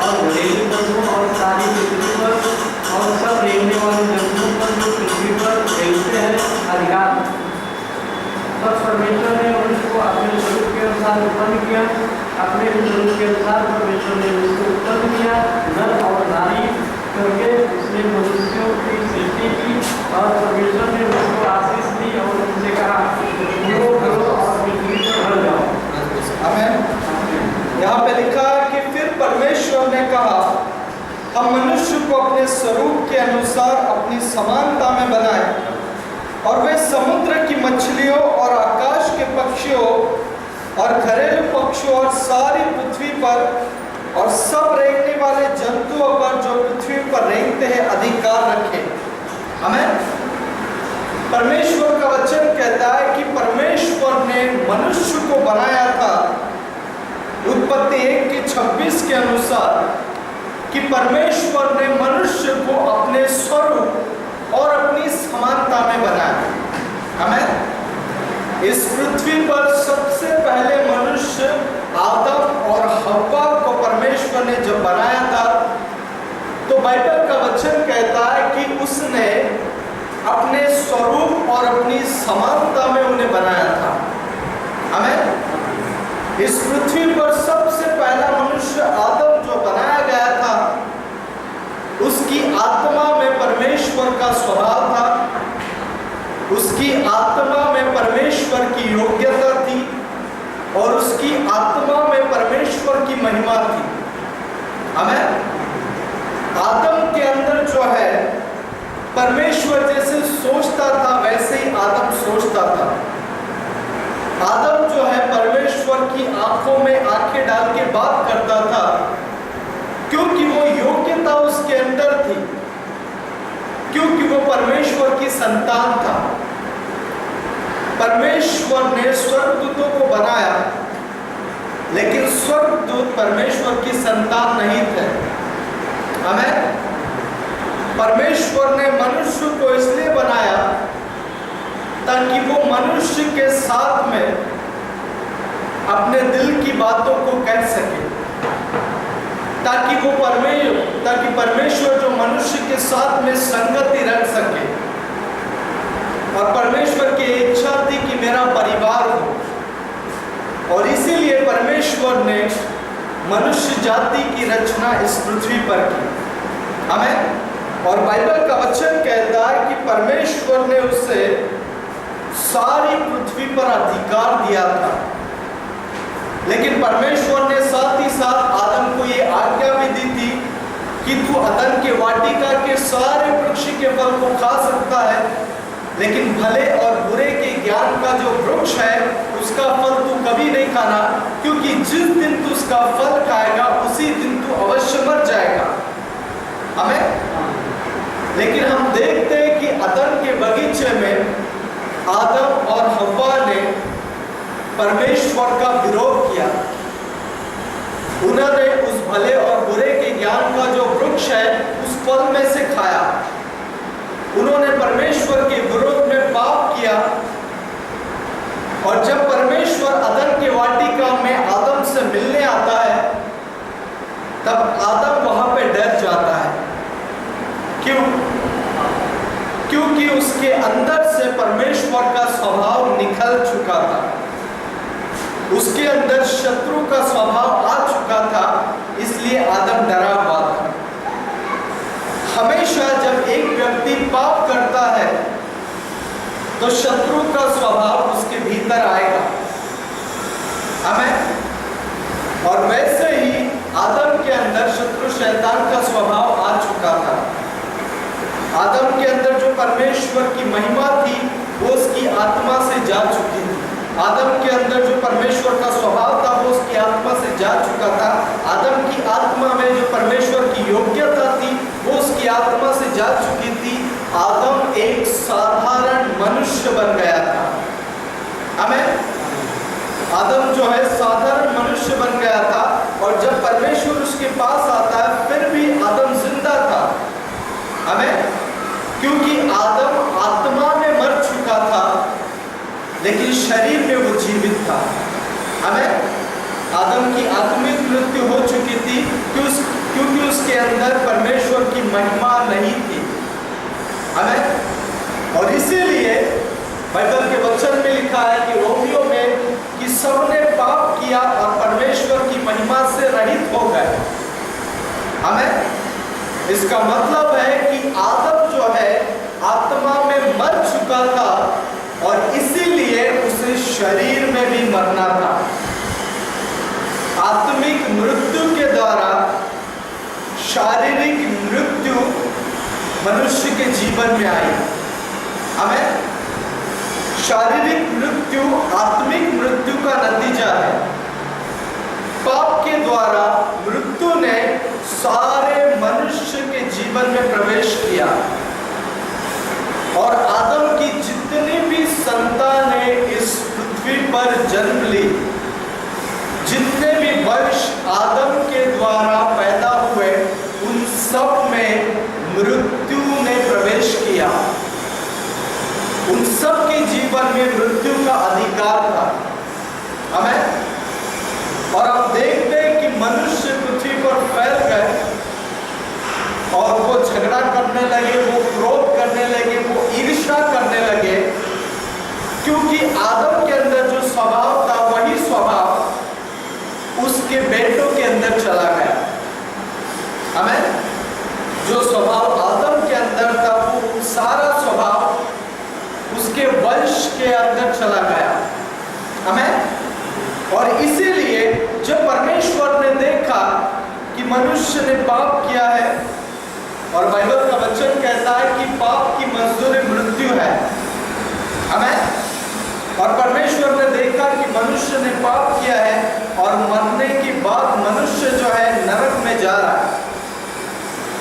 और घरेलू पशुओं और सारी पृथ्वी पर और सब रेंगने वाले जंतुओं पर जो पृथ्वी पर फैलते हैं अधिकार। तब परमेश्वर ने मनुष्य को अपने स्वरूप के अनुसार उत्पन्न किया, अपने स्वरूप के अनुसार परमेश्वर ने उसको उत्पन्न किया, नर और नारी करके उसने मनुष्यों की सृष्टि की। और परमेश्वर ने उसको आशीष दी और उनसे कहा उड़ो करो और पृथ्वी पर भर जाओ। आमीन। यहाँ पे लिखा है कि फिर परमेश्वर ने कहा हम मनुष्य को अपने स्वरूप के अनुसार अपनी समानता में बनाए और वे समुद्र की मछलियों और आकाश के पक्षियों और घरेलू पक्षियों और सारी पृथ्वी पर और सब रेंगने वाले जंतुओं पर जो पृथ्वी पर रेंगते हैं अधिकार रखे। आमीन। परमेश्वर का वचन कहता है कि परमेश्वर ने मनुष्य को बनाया था उत्पत्ति 1:26 के अनुसार कि परमेश्वर ने मनुष्य को अपने स्वरूप और अपनी समानता में बनाया। आमीन। इस पृथ्वी पर सबसे पहले मनुष्य आदम और हव्वा को परमेश्वर ने जब बनाया था तो बाइबल का वचन कहता है कि उसने अपने स्वरूप और अपनी समानता में उन्हें बनाया था। आमीन। इस पृथ्वी पर सबसे पहला मनुष्य आदम जो बनाया गया था उसकी आत्मा में परमेश्वर का स्वभाव था, उसकी आत्मा में परमेश्वर की योग्यता थी और उसकी आत्मा में परमेश्वर की महिमा थी। आमीन। आदम के अंदर जो है परमेश्वर जैसे सोचता था वैसे ही आदम सोचता था। आदम जो है परमेश्वर की आंखों में आंखें डाल के बात करता था क्योंकि वो योग्यता उसके अंदर थी, क्योंकि वो परमेश्वर की संतान था। परमेश्वर ने स्वर्गदूतों को बनाया लेकिन स्वर्गदूत परमेश्वर की संतान नहीं थे। आमीन। परमेश्वर ने मनुष्य को इसलिए बनाया ताकि वो मनुष्य के साथ में अपने दिल की बातों को कह सके, ताकि परमेश्वर जो मनुष्य के साथ में संगति रख सके। और परमेश्वर की इच्छा थी कि मेरा परिवार हो और इसीलिए परमेश्वर ने मनुष्य जाति की रचना इस पृथ्वी पर की। आमीन। और बाइबल का वचन कहता है कि परमेश्वर ने उसे सारी पृथ्वी पर अधिकार दिया था, लेकिन परमेश्वर ने साथ ही साथ आदम को ये आज्ञा भी दी थी कि तू अदन के वाटिका के सारे वृक्ष के फल को खा सकता है, लेकिन भले और बुरे के ज्ञान का जो वृक्ष है उसका फल तू कभी नहीं खाना, क्योंकि जिस दिन तू उसका फल खाएगा उसी दिन तू अवश्य मर जाएगा। हमें लेकिन हम देखते हैं कि अदन के बगीचे में आदम और हव्वा ने परमेश्वर का विरोध किया। उन्होंने उस भले और बुरे के ज्ञान का जो वृक्ष है उस फल में से खाया। उन्होंने परमेश्वर के विरोध में पाप किया और जब परमेश्वर अदन के वाटिका में आदम से मिलने आता है तब आदम वहां पे डर जाता है। क्यों? क्योंकि उसके अंदर से परमेश्वर का स्वभाव निकल चुका था, उसके अंदर शत्रु का स्वभाव आ चुका था, इसलिए आदम डरा हुआ था। हमेशा जब एक व्यक्ति पाप करता है तो शत्रु का स्वभाव उसके भीतर आएगा। हमें और वैसे ही आदम के अंदर शत्रु शैतान का स्वभाव आ चुका था। आदम के अंदर जो परमेश्वर की महिमा थी वो उसकी आत्मा से जा चुकी थी। आदम के अंदर जो परमेश्वर का स्वभाव था वो उसकी आत्मा से जा चुका था। आदम की आत्मा में जो परमेश्वर की योग्यता थी वो उसकी आत्मा से जा चुकी थी। आदम एक साधारण मनुष्य बन गया था। हमें आदम जो है साधारण मनुष्य बन गया था और जब परमेश्वर उसके पास आता है फिर भी आदम जिंदा था। हमें क्योंकि आदम आत्मा में मर चुका था लेकिन शरीर में वो जीवित था। हमें आदम की आत्मिक मृत्यु हो चुकी थी क्योंकि उसके अंदर परमेश्वर की महिमा नहीं थी। हमें और इसीलिए बाइबल के वचन में लिखा है कि रोमियो में कि सबने पाप किया और परमेश्वर की महिमा से रहित हो गए। हमें इसका मतलब है कि आदम जो है आत्मा में मर चुका था और इसीलिए उसे शरीर में भी मरना था। आत्मिक मृत्यु के द्वारा शारीरिक मृत्यु मनुष्य के जीवन में आई। हमें शारीरिक मृत्यु आत्मिक मृत्यु का नतीजा है। पाप के द्वारा मृत्यु ने सारे मनुष्य के जीवन में प्रवेश किया और आदम की जितनी भी संतानें इस पृथ्वी पर जन्म ली, जितने भी वंश आदम के द्वारा पैदा हुए, उन सब में मृत्यु ने प्रवेश किया। उन सब के जीवन में मृत्यु का अधिकार था। हमें और हम देखते हैं कि मनुष्य पृथ्वी पर फैल गए और वो झगड़ा करने लगे, वो क्रोध करने लगे, वो ईर्ष्या करने लगे, क्योंकि आदम के अंदर जो स्वभाव था वही स्वभाव उसके बेटों के अंदर चला गया। हमें जो स्वभाव आदम के अंदर था वो सारा स्वभाव उसके वंश के अंदर चला गया। हमें और इसीलिए जब परमेश्वर ने देखा कि मनुष्य ने पाप किया है, और बाइबल का वचन कहता है कि पाप की मजदूरी मृत्यु है। हमें और परमेश्वर ने देखा कि मनुष्य ने पाप किया है और मरने के बाद मनुष्य जो है नरक में जा रहा है,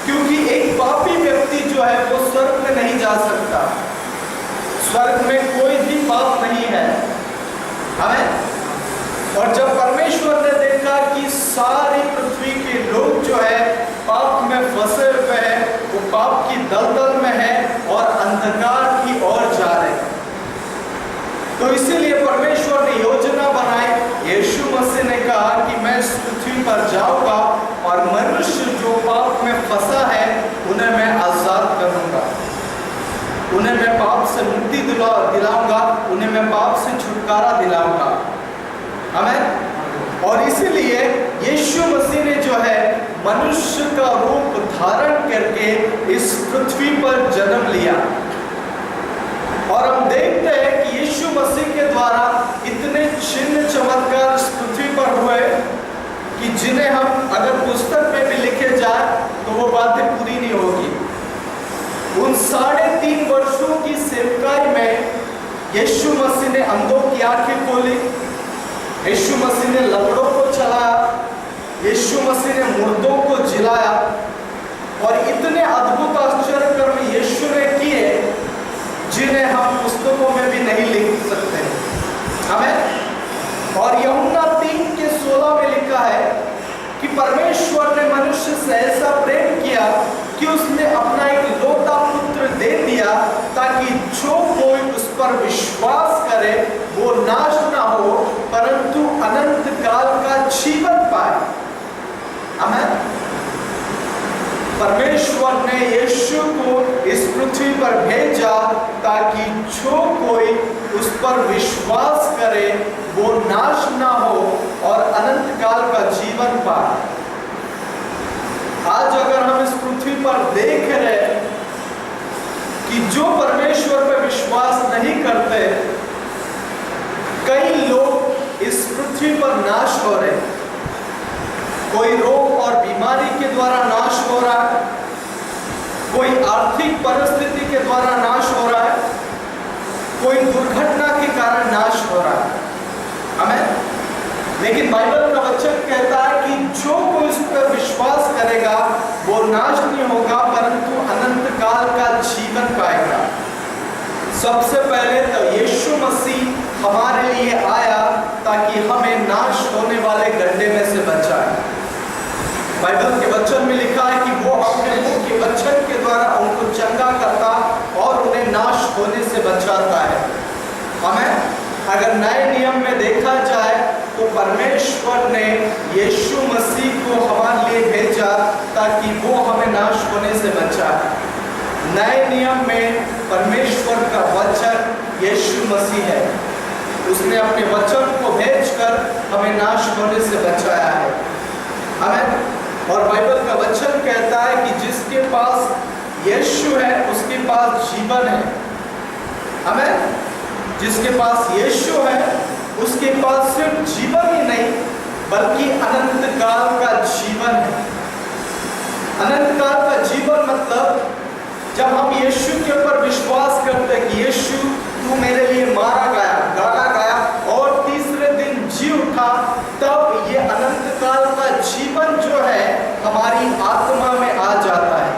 क्योंकि एक पापी व्यक्ति जो है वो स्वर्ग में नहीं जा सकता। स्वर्ग में कोई भी पाप नहीं है। हमें और जब परमेश्वर ने देखा कि सारी पृथ्वी के लोग जो है पाप में फंसे हुए हैं, वो पाप की दलदल में है और अंधकार की ओर जा रहे हैं, तो इसीलिए परमेश्वर ने योजना बनाई। यीशु मसीह ने कहा कि मैं इस पृथ्वी पर जाऊंगा और मनुष्य जो पाप में फंसा है उन्हें मैं आजाद करूंगा, उन्हें मैं पाप से मुक्ति दिलाऊंगा, उन्हें मैं पाप से छुटकारा दिलाऊंगा। हमें और इसीलिए यीशु मसीह ने जो है मनुष्य का रूप धारण करके इस पृथ्वी पर जन्म लिया। और हम देखते हैं कि यीशु मसीह के द्वारा इतने चिन्ह चमत्कार इस पृथ्वी पर हुए कि जिन्हें हम अगर पुस्तक में भी लिखे जाए तो वो बातें पूरी नहीं होगी। उन 3.5 वर्षों की सेवकाई में यीशु मसीह ने अंधों की आंखें खोली, यीशु मसीह ने लंगड़ों को चलाया, यीशु मसीह ने मुर्दों को जिलाया और इतने अद्भुत आश्चर्य कर्म यीशु ने किए जिन्हें हम पुस्तकों में भी नहीं लिख सकते। हमें और यूहन्ना 3:16 में लिखा है कि परमेश्वर ने मनुष्य से ऐसा प्रेम किया कि उसने अपना एक लौता पुत्र दे दिया ताकि जो कोई उस पर विश्वास करे वो नाश ना हो परंतु अनंत काल का जीवन पाए। हमें परमेश्वर ने यीशु को इस पृथ्वी पर भेजा ताकि जो कोई उस पर विश्वास करे वो नाश ना हो और अनंत काल का जीवन पाए। आज अगर हम इस पृथ्वी पर देख रहे कि जो परमेश्वर पर विश्वास नहीं करते, कई लोग इस पृथ्वी पर नाश हो रहे, कोई रोग और बीमारी के द्वारा नाश हो रहा है, कोई आर्थिक परिस्थिति के द्वारा नाश हो रहा है, कोई दुर्घटना के कारण नाश हो रहा है। हमें लेकिन बाइबल का वचन कहता है कि जो कोई इस पर विश्वास करेगा वो नाश नहीं होगा परंतु अनंत काल का जीवन पाएगा। सबसे पहले तो यीशु मसीह हमारे लिए आया ताकि हमें नाश होने वाले गड्ढे में से बचाए। बाइबल के वचन में लिखा है कि वो अपने मुंह के वचन के द्वारा उनको चंगा करता और उन्हें नाश होने से बचाता है। हमें अगर नए नियम में देखा जाए तो परमेश्वर ने यीशु मसीह को हमारे लिए भेजा कि वो हमें नाश होने से बचा है। नए नियम में परमेश्वर का वचन यीशु मसीह है। उसने अपने वचन को भेजकर हमें नाश होने से बचाया है। आमीन। और बाइबल का वचन कहता है कि जिसके पास यीशु है उसके पास जीवन है। आमीन। जिसके पास यीशु है उसके पास सिर्फ जीवन ही नहीं बल्कि अनंत काल का जीवन है। अनंत काल का जीवन मतलब जब हम यीशु के ऊपर विश्वास करते हैं कि यीशु तू मेरे लिए मारा गया, गाड़ा गया और तीसरे दिन जी उठा, तब ये अनंत काल का जीवन जो है हमारी आत्मा में आ जाता है।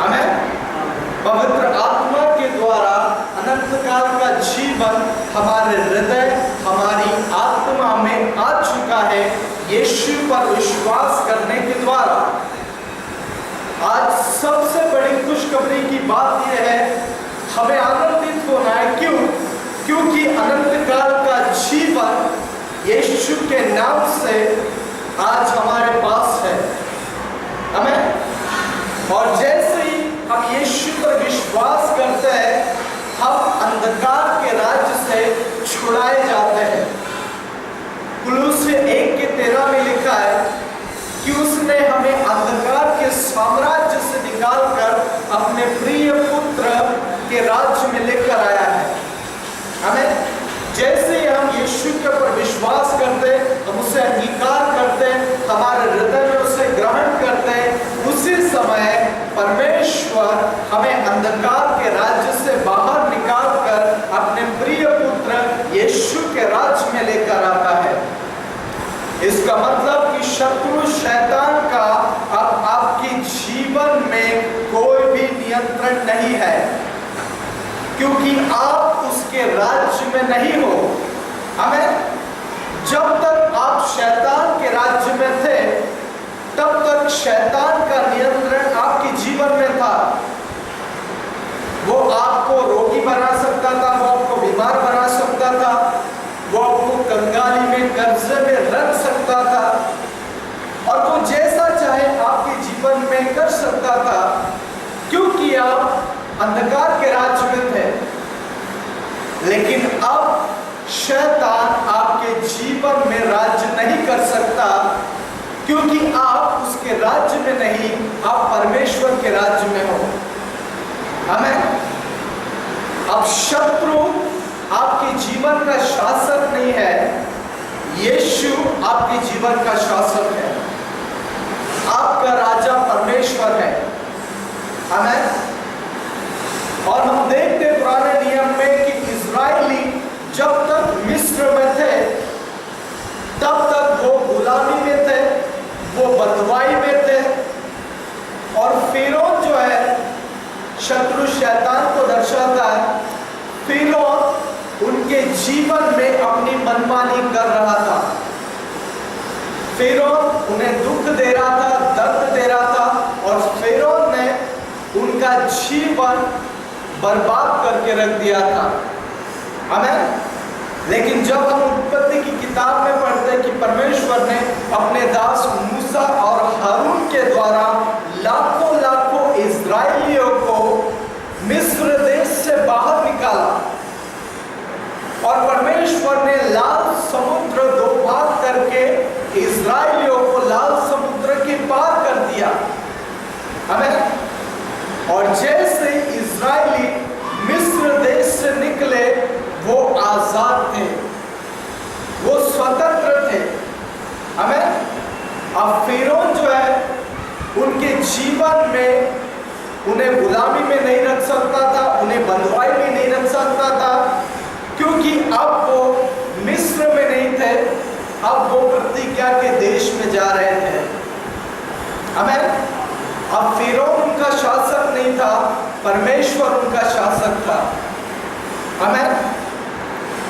आमीन। पवित्र आत्मा के द्वारा अनंत काल का जीवन हमारे हृदय, हमारी आत्मा में आ चुका है यीशु पर विश्वास करने के द्वारा। आज सबसे बड़ी खुशखबरी की बात यह है, हमें आनंदित होना है। क्यों? क्योंकि अनंत काल का जीवन यीशु के नाम से आज हमारे पास है। आमीन। और जैसे ही हम यीशु पर विश्वास करते हैं हम अंधकार के राज्य से छुड़ाए जाते हैं। कुलुस्से 1:13 में लिखा है कि उसने हमें अंधकार के साम्राज्य से निकालकर अपने प्रिय पुत्र के राज्य में लेकर आया है। हमें जैसे हम यीशु के ऊपर विश्वास करते, हम उसे अंगीकार करते, हमारे हृदय में उसे ग्रहण करते, उसी समय परमेश्वर हमें अंधकार के राज्य से बाहर निकालकर अपने प्रिय पुत्र यीशु के राज्य में लेकर आता है। इसका मतलब कि शत्रु शैतान का अब आपके जीवन में कोई भी नियंत्रण नहीं है, क्योंकि आप उसके राज्य में नहीं हो। हमें जब तक आप शैतान के राज्य में थे तब तक शैतान का नियंत्रण आपके जीवन में था। वो आपको रोगी बना सकता था, वो आपको बीमार बना सकता था, वो आपको कंगाली में कर्जे में रख सकता था और वो जैसा चाहे आपके जीवन में कर सकता था, क्योंकि आप अंधकार के राज्य में थे। लेकिन अब शैतान आपके जीवन में राज्य नहीं कर सकता, क्योंकि आप उसके राज्य में नहीं, आप परमेश्वर के राज्य में हो। आमीन। अब शत्रु आपके जीवन का शासक नहीं है, यीशु आपके जीवन का शासक है। आपका राजा परमेश्वर है। आमीन। और हम देखते पुराने नियम में कि इजरायली जब तक मिस्र में थे तब तक वो गुलामी में थे, वो बंधुआई में थे। और फिरौन जो है शत्रु शैतान को दर्शाता है। फिरौन उनके जीवन में अपनी मनमानी कर रहा था। फिरौन उन्हें दुख दे रहा था, दर्द दे रहा था और फिरौन ने उनका जीवन बर्बाद करके रख दिया था। आमीन। लेकिन जब हम उत्पत्ति की किताब में पढ़ते हैं कि परमेश्वर ने अपने दास मूसा और हारून के द्वारा लाखों लाखों इस्राएलियों को मिस्र देश से बाहर निकाला और परमेश्वर ने लाल समुद्र दो भाग करके इस्राएलियों को लाल समुद्र के पार कर दिया। आमीन। और जैसे इस्राएली मिस्र देश से निकले वो आजाद थे, वो स्वतंत्र थे। आमीन। अब फिरौन जो है उनके जीवन में उन्हें गुलामी में नहीं रख सकता था, उन्हें बंधुआई में नहीं रख सकता था, क्योंकि अब वो मिस्र में नहीं थे, अब वो प्रतिज्ञा के देश में जा रहे थे। आमीन। अब फिरौन उनका शासक नहीं था, परमेश्वर उनका शासक था। आमीन।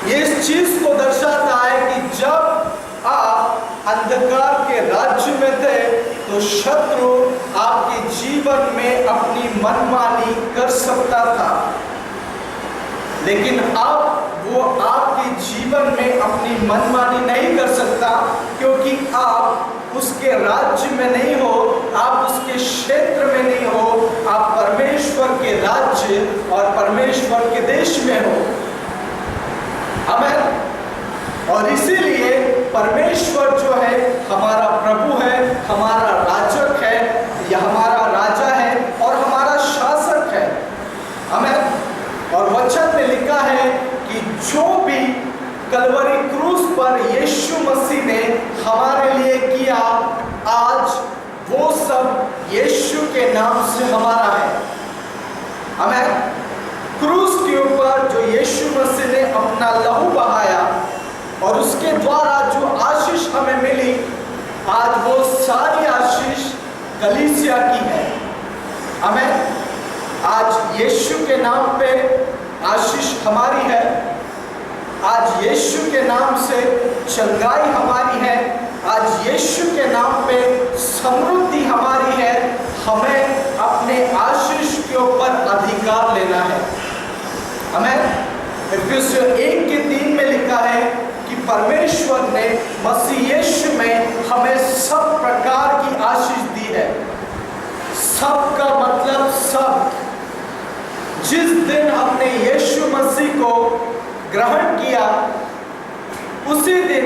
ये इस चीज को दर्शाता है कि जब आप अंधकार के राज्य में थे तो शत्रु आपके जीवन में अपनी मनमानी कर सकता था, लेकिन अब वो आपके जीवन में अपनी मनमानी नहीं कर सकता, क्योंकि आप उसके राज्य में नहीं हो, आप उसके क्षेत्र में नहीं हो, आप परमेश्वर के राज्य और परमेश्वर के देश में हो। आमीन। और इसीलिए परमेश्वर जो है हमारा प्रभु है, हमारा राजक है, या हमारा राजा है और हमारा शासक है। आमीन। और वचन में लिखा है कि जो भी कलवरी क्रूस पर यीशु मसीह ने हमारे लिए किया, आज वो सब यीशु के नाम से हमारा है। आमीन। क्रूस के ऊपर जो यीशु मसीह ने अपना लहू बहाया और उसके द्वारा जो आशीष हमें मिली, आज वो सारी आशीष कलीसिया की है। आमीन। आज यीशु के नाम पे आशीष हमारी है, आज यीशु के नाम से चंगाई हमारी है, आज यीशु के नाम पे समृद्धि हमारी है। हमें अपने आशीष के ऊपर अधिकार लेना है। हमें इफिसियों 1:3 में लिखा है कि परमेश्वर ने मसीह यीशु में हमें सब प्रकार की आशीष दी है। सब का मतलब सब। जिस दिन हमने यीशु मसीह को ग्रहण किया, उसी दिन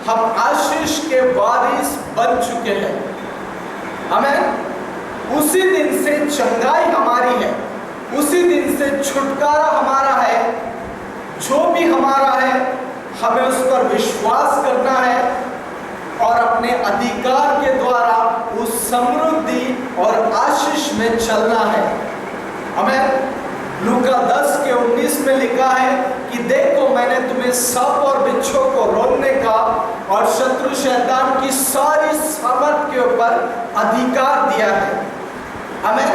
हम आशीष के वारिस बन चुके हैं। आमीन। उसी दिन से चंगाई हमारी है, उसी दिन से छुटकारा हमारा है। जो भी हमारा है, हमें उस पर विश्वास करना है और अपने अधिकार के द्वारा उस समृद्धि और आशीष में चलना है। हमें लूका 10:19 में लिखा है कि देखो, मैंने तुम्हें सांप और बिच्छू को रोकने का और शत्रु शैतान की सारी सामर्थ के ऊपर अधिकार दिया है। हमें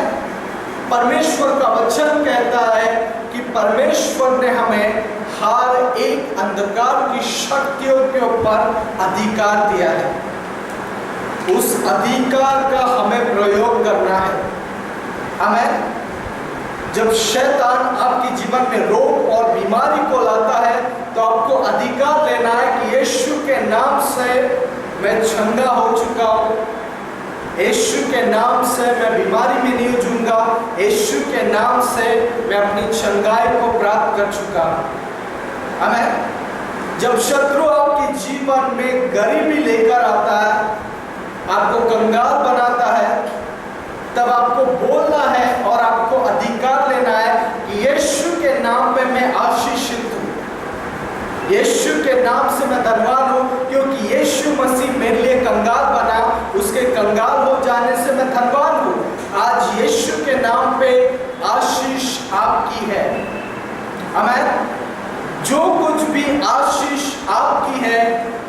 परमेश्वर का वचन कहता है कि परमेश्वर ने हमें हर एक अंधकार की शक्तियों के ऊपर अधिकार दिया है। उस अधिकार का हमें प्रयोग करना है। हमें जब शैतान आपके जीवन में रोग और बीमारी को लाता है, तो आपको अधिकार लेना है कि यीशु के नाम से मैं चंगा हो चुका हूँ, यीशु के नाम से मैं बीमारी में नहीं जूझूंगा, यीशु के नाम से मैं अपनी चंगाई को प्राप्त कर चुका हूँ। आमीन। जब शत्रु आपके जीवन में गरीबी लेकर आता है, आपको कंगाल बनाता है, तब आपको बोलना है और आपको अधिकार लेना है कि यीशु के नाम में मैं आशीषित हूँ, यीशु के नाम से मैं धनवान हूँ, क्योंकि यीशु मसीह मेरे लिए कंगाल बना, उसके कंगाल हो जाने से मैं धनवान हूँ। आज यीशु के नाम पे आशीष आपकी है। आमीन। जो कुछ भी आशीष आपकी है,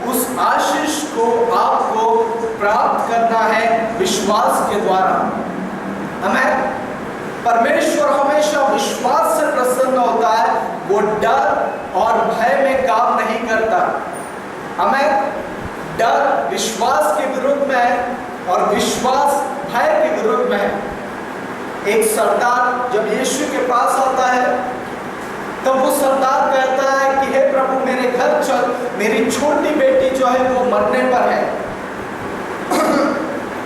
उस आशीष को आपको प्राप्त करना है विश्वास के द्वारा। हमें परमेश्वर हमेशा विश्वास से प्रसन्न होता है, वो डर और भय में काम नहीं करता। हमें डर विश्वास के विरुद्ध में है और विश्वास भय के विरुद्ध में है। एक सरदार जब यीशु के पास आता है, तब वो सरदार कहता है कि हे प्रभु, मेरे घर चल, मेरी छोटी बेटी जो है वो मरने पर है।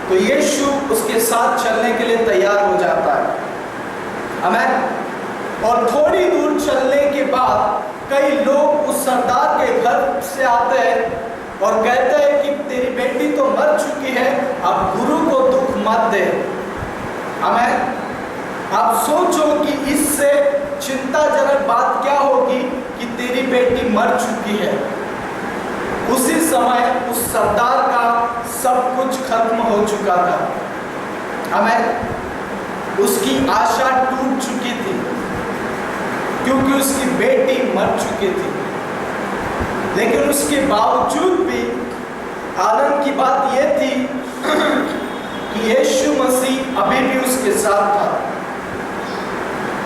तो यीशु उसके साथ चलने के लिए तैयार हो जाता है। आमीन। और थोड़ी दूर चलने के बाद कई लोग उस सरदार के घर से आते हैं और कहते हैं कि तेरी बेटी तो मर चुकी है, अब गुरु को दुख मत दे। आमीन। आप सोचो कि इससे चिंताजनक बात क्या होगी कि तेरी बेटी मर चुकी है। उसी समय उस सरदार का सब कुछ खत्म हो चुका था। आमीन। उसकी आशा टूट चुकी थी, क्योंकि उसकी बेटी मर चुकी थी। लेकिन उसके बावजूद भी आनंद की बात यह थी कि यीशु मसीह अभी भी उसके साथ था।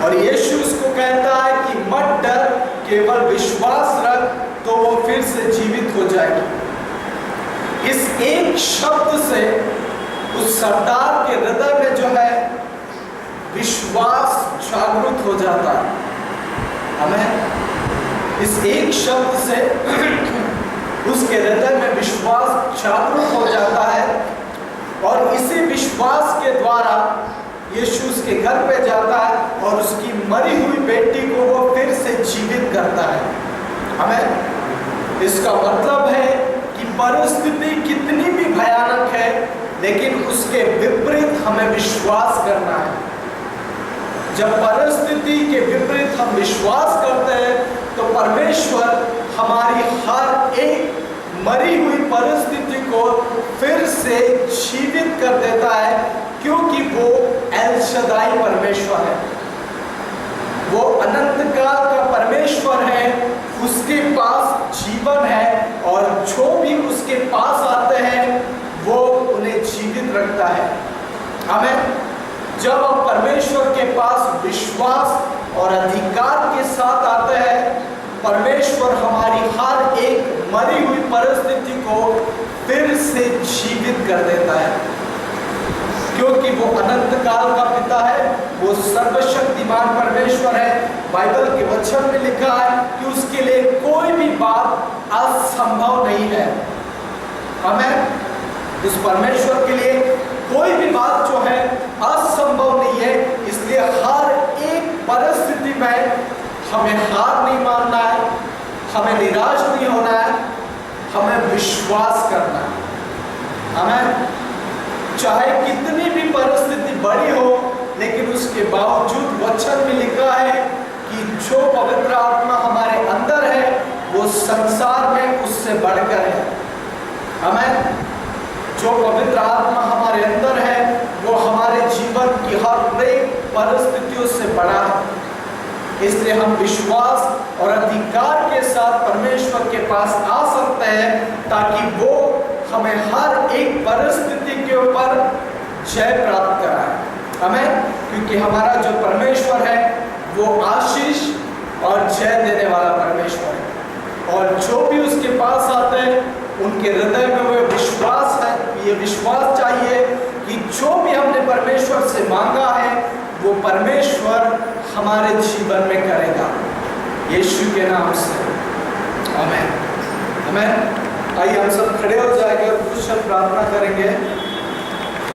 और यीशु उसको कहता है कि मत डर, केवल विश्वास रख, तो वो फिर से जीवित हो जाएगी। इस एक शब्द से उस सरदार के हृदय में जो है विश्वास जागृत हो जाता है। हमें इस एक शब्द से उसके हृदय में विश्वास जागरूक हो जाता है और इसी विश्वास के द्वारा यीशु उसके घर पे जाता है और उसकी मरी हुई बेटी को वो फिर से जीवित करता है। हमें इसका मतलब है कि परिस्थिति कितनी भी भयानक है, लेकिन उसके विपरीत हमें विश्वास करना है। जब परिस्थिति के विपरीत हम विश्वास करते हैं तो परमेश्वर हमारी हर एक मरी हुई परिस्थिति को फिर से जीवित कर देता है, क्योंकि वो एल शदाई परमेश्वर है, वो अनंत काल का परमेश्वर है। उसके पास जीवन है और जो भी उसके पास आते हैं वो उन्हें जीवित रखता है। हमें जब हम परमेश्वर के पास विश्वास और अधिकार के साथ आते हैं, परमेश्वर हमारी हर एक मरी हुई परिस्थिति को फिर से जीवित कर देता है, क्योंकि वो अनंत काल का पिता है, वो सर्वशक्तिमान परमेश्वर है। बाइबल के वचन में लिखा है कि उसके लिए कोई भी बात असंभव नहीं है। हमें उस परमेश्वर के लिए कोई भी बात जो है असंभव नहीं है। इसलिए हर एक परिस्थिति में हमें हार नहीं मानना है, हमें निराश नहीं होना है, हमें विश्वास करना है। हमें चाहे कितनी भी परिस्थिति बड़ी हो, लेकिन उसके बावजूद वचन में लिखा है कि जो पवित्र आत्मा हमारे अंदर है वो संसार में उससे बढ़कर है। हमें जो पवित्र आत्मा हमारे अंदर है वो हमारे जीवन की हर एक परिस्थितियों से बड़ा है। इसलिए हम विश्वास और अधिकार के साथ परमेश्वर के पास आ सकते हैं, ताकि वो हमें हर एक परिस्थिति के ऊपर जय प्राप्त कराए। हमें, क्योंकि हमारा जो परमेश्वर है वो आशीष और जय देने वाला परमेश्वर है, और जो भी उसके पास आते हैं उनके हृदय में वो विश्वास है, ये विश्वास चाहिए कि जो भी हमने परमेश्वर से मांगा है वो परमेश्वर हमारे जीवन में करेगा, यीशु के नाम से। आमीन। आमीन। आइए हम सब खड़े हो जाएंगे और कुछ प्रार्थना करेंगे।